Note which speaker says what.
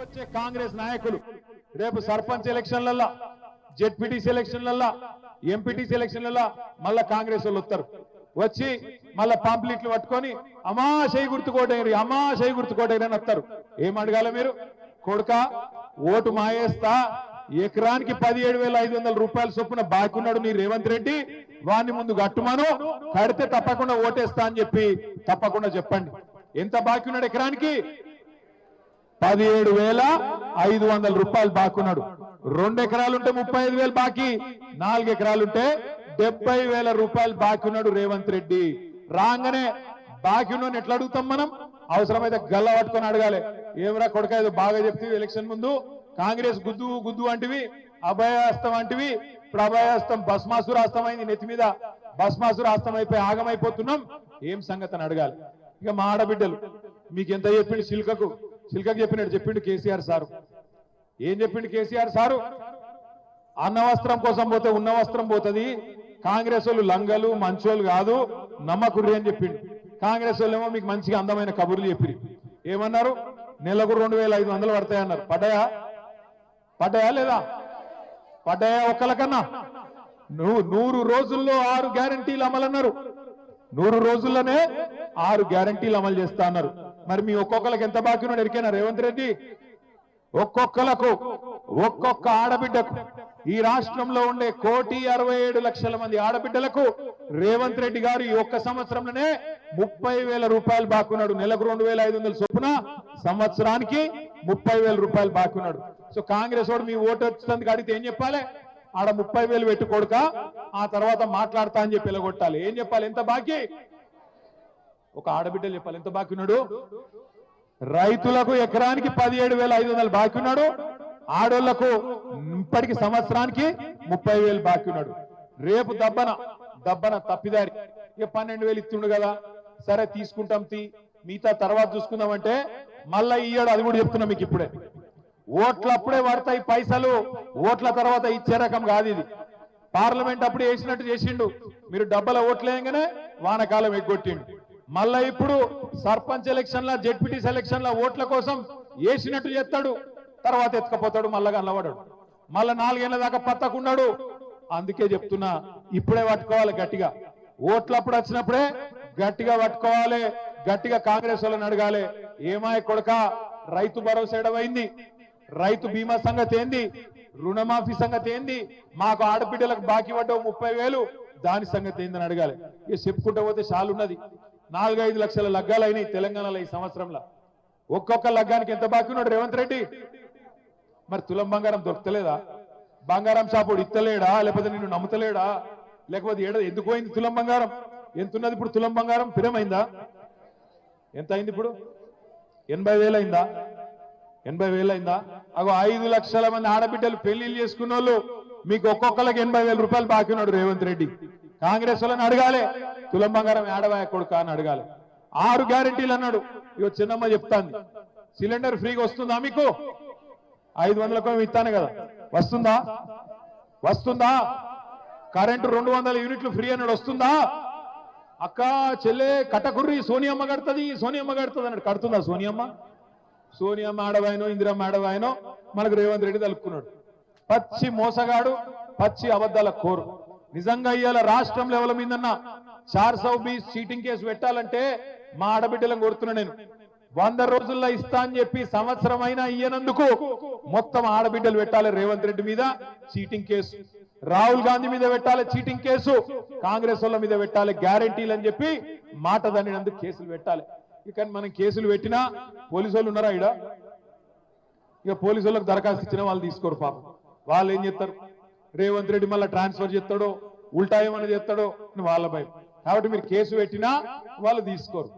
Speaker 1: వచ్చే కాంగ్రెస్ నాయకులు రేపు సర్పంచ్ ఎలక్షన్లల్లా జెడ్పీటీసీ ఎలక్షన్లల్లా ఎంపీటీసీ ఎలక్షన్లల్లా మళ్ళా కాంగ్రెస్ వాళ్ళు వస్తారు వచ్చి మళ్ళా పాంప్లెట్లు పట్టుకొని అమ్మా చేయి గుర్తుకోటేరి అమ్మా చేయి గుర్తుకోటేరి అని వస్తారు ఏం అడగాల మీరు కొడుక ఓటు మాయేస్తా ఎకరానికి 17,500 రూపాయల చొప్పున బాకున్నాడు నీ రేవంత్ రెడ్డి వాడిని ముందు కట్టుమాను కడితే తప్పకుండా ఓటేస్తా అని చెప్పి తప్పకుండా చెప్పండి ఎంత బాకున్నాడు ఎకరానికి 17,500 రూపాయలు బాకున్నాడు 2 ఎకరాలుంటే 35,000 బాకీ 4 ఎకరాలుంటే 70,000 రూపాయలు బాకున్నాడు రేవంత్ రెడ్డి రాగానే బాకీ ఉన్న ఎట్లా అడుగుతాం మనం అవసరమైతే గల్ల పట్టుకొని అడగాలి ఏమరా కొడుక ఏదో బాగా చెప్తే ఎలక్షన్ ముందు కాంగ్రెస్ గుద్దు గుద్దు అంటివి అభయాస్తం అంటివి ఇప్పుడు అభయాస్తం భస్మాసురాస్తం అయింది నెత్తి మీద భస్మాసురాస్తం అయిపోయి ఆగమైపోతున్నాం ఏం సంగతి అని అడగాలి ఇక మా ఆడబిడ్డలు మీకు ఎంత చెప్పిండు సిల్కకు చెప్పినట్టు చెప్పిండు కేసీఆర్ సారు ఏం చెప్పిండు కేసీఆర్ సారు అన్న వస్త్రం కోసం పోతే ఉన్న వస్త్రం పోతుంది కాంగ్రెస్ వాళ్ళు లంగలు మంచోళ్ళు కాదు నమ్మకుర్రి అని చెప్పిండు కాంగ్రెస్ వాళ్ళు ఏమో మీకు మంచిగా అందమైన కబుర్లు చెప్పిరి ఏమన్నారు నెలకు 2,500 పడతాయన్నారు పడ్డాయా లేదా పడ్డాయా ఒక్కలకన్నా 100 రోజుల్లో 6 గ్యారంటీలు అమలన్నారు 100 రోజుల్లోనే 6 గ్యారంటీలు అమలు చేస్తా అన్నారు మరి మీ ఒక్కొక్కరికి ఎంత బాకీ ఉన్నాడు ఎరికైనా రేవంత్ రెడ్డి ఒక్కొక్కలకు ఒక్కొక్క ఆడబిడ్డకు ఈ రాష్ట్రంలో ఉండే 1,67,00,000 మంది ఆడబిడ్డలకు రేవంత్ రెడ్డి గారు ఈ ఒక్క సంవత్సరంలోనే 30,000 రూపాయలు బాకున్నాడు నెలకు 2,500 చొప్పున సంవత్సరానికి 30,000 రూపాయలు బాకున్నాడు సో కాంగ్రెస్ వాడు మీ ఓటు వచ్చినందుకు అడిగితే ఏం చెప్పాలి ఆడ 30,000 పెట్టుకోడుక ఆ తర్వాత మాట్లాడతా అని చెప్పి ఎలగొట్టాలి ఏం చెప్పాలి ఎంత బాకీ ఒక ఆడబిడ్డలు చెప్పాలి ఎంత బాకీ ఉన్నాడు రైతులకు ఎకరానికి 17,500 బాకీ ఉన్నాడు ఆడోళ్లకు ఇప్పటికి సంవత్సరానికి 30,000 బాకీ ఉన్నాడు రేపు దబ్బన తప్పిదారి ఇక 12,000 ఇస్తుండు కదా సరే తీసుకుంటాం మిగతా తర్వాత చూసుకుందామంటే మళ్ళా ఇయ్యాడు అది కూడా చెప్తున్నా మీకు ఇప్పుడే ఓట్లప్పుడే పడతాయి పైసలు ఓట్ల తర్వాత ఇచ్చే రకం కాదు ఇది పార్లమెంట్ అప్పుడే వేసినట్టు చేసిండు మీరు డబ్బల ఓట్లేయంగానే వానకాలం ఎగ్గొట్టిండు మళ్ళా ఇప్పుడు సర్పంచ్ ఎలక్షన్ల జెడ్పీటీ ఎలక్షన్ల ఓట్ల కోసం వేసినట్టు చేస్తాడు తర్వాత ఎత్తుకపోతాడు మళ్ళా కనబడాడు మళ్ళా 4 ఏళ్ల దాకా పత్తకున్నాడు అందుకే చెప్తున్నా ఇప్పుడే పట్టుకోవాలి గట్టిగా ఓట్లప్పుడు వచ్చినప్పుడే గట్టిగా పట్టుకోవాలి గట్టిగా కాంగ్రెస్ వాళ్ళని అడగాలి ఏమాయ కొడక రైతు భరోసా ఎడమైంది రైతు బీమా సంగతి ఏంది రుణమాఫీ సంగతి ఏంది మాకు ఆడబిడ్డలకు బాకీ పడ్డవు 30,000 దాని సంగతి ఏందని అడగాలి ఇక చెప్పుకుంటూ పోతే చాలు ఉన్నది 4-5 లక్షల లగ్గాలైనాయి తెలంగాణలో ఈ సంవత్సరంలో ఒక్కొక్క లగ్గానికి ఎంత బాకీ ఉన్నాడు రేవంత్ రెడ్డి మరి తులం బంగారం దొరకలేదా బంగారం షాపుడు ఇత్తలేడా లేకపోతే నిన్ను నమ్ముతలేడా లేకపోతే ఎందుకు పోయింది తులం బంగారం ఎంతున్నది ఇప్పుడు తులం బంగారం పిరమైందా ఎంత అయింది ఇప్పుడు 80,000 అయిందా 80,000 అయిందా అగో 5 లక్షల మంది ఆడబిడ్డలు పెళ్లిళ్ళు చేసుకున్న వాళ్ళు మీకు ఒక్కొక్కరికి 80,000 రూపాయలు బాకీ ఉన్నాడు రేవంత్ రెడ్డి కాంగ్రెస్ వాళ్ళని అడగాలి తులం బంగారం ఏడవాయ కొడుక అని అడగాలి 6 గ్యారంటీలు అన్నాడు ఇగో చిన్నమ్మ చెప్తాంది సిలిండర్ ఫ్రీగా వస్తుందా మీకు 500 ఇస్తాను కదా వస్తుందా కరెంటు 200 యూనిట్లు ఫ్రీ అన్నాడు వస్తుందా అక్క చెల్లె కటకుర్రి సోనియమ్మ కడుతుంది అన్నాడు కడుతుందా సోనియమ్మ ఆడవాయనో ఇందిరమ్మ ఆడవాయనో మనకు రేవంత్ రెడ్డి తలుపుకున్నాడు పచ్చి మోసగాడు పచ్చి అబద్ధాల కోరు నిజంగా ఇవాళ రాష్ట్రం లెవెల్ మీదన్నా 420 చీటింగ్ కేసు పెట్టాలంటే మా ఆడబిడ్డలను కోరుతున్నా నేను 100 రోజుల్లో ఇస్తా అని చెప్పి సంవత్సరం అయినా ఇయ్యనందుకు మొత్తం ఆడబిడ్డలు పెట్టాలి రేవంత్ రెడ్డి మీద చీటింగ్ కేసు రాహుల్ గాంధీ మీద పెట్టాలి చీటింగ్ కేసు కాంగ్రెస్ వాళ్ళ మీద పెట్టాలి గ్యారంటీలు అని చెప్పి మాట దన్నినందుకు కేసులు పెట్టాలి ఇక మనం కేసులు పెట్టినా పోలీసు వాళ్ళు ఉన్నారా ఇడ ఇక పోలీసు వాళ్ళకి దరఖాస్తు ఇచ్చిన వాళ్ళు తీసుకోరు పాపం వాళ్ళు ఏం చేస్తారు రేవంత్ రెడ్డి మళ్ళీ ట్రాన్స్ఫర్ చేస్తాడో ఉల్టా ఏమన్నా చేస్తాడో వాళ్ళ భయం కాబట్టి మీరు కేసు పెట్టినా వాళ్ళు తీసుకోరు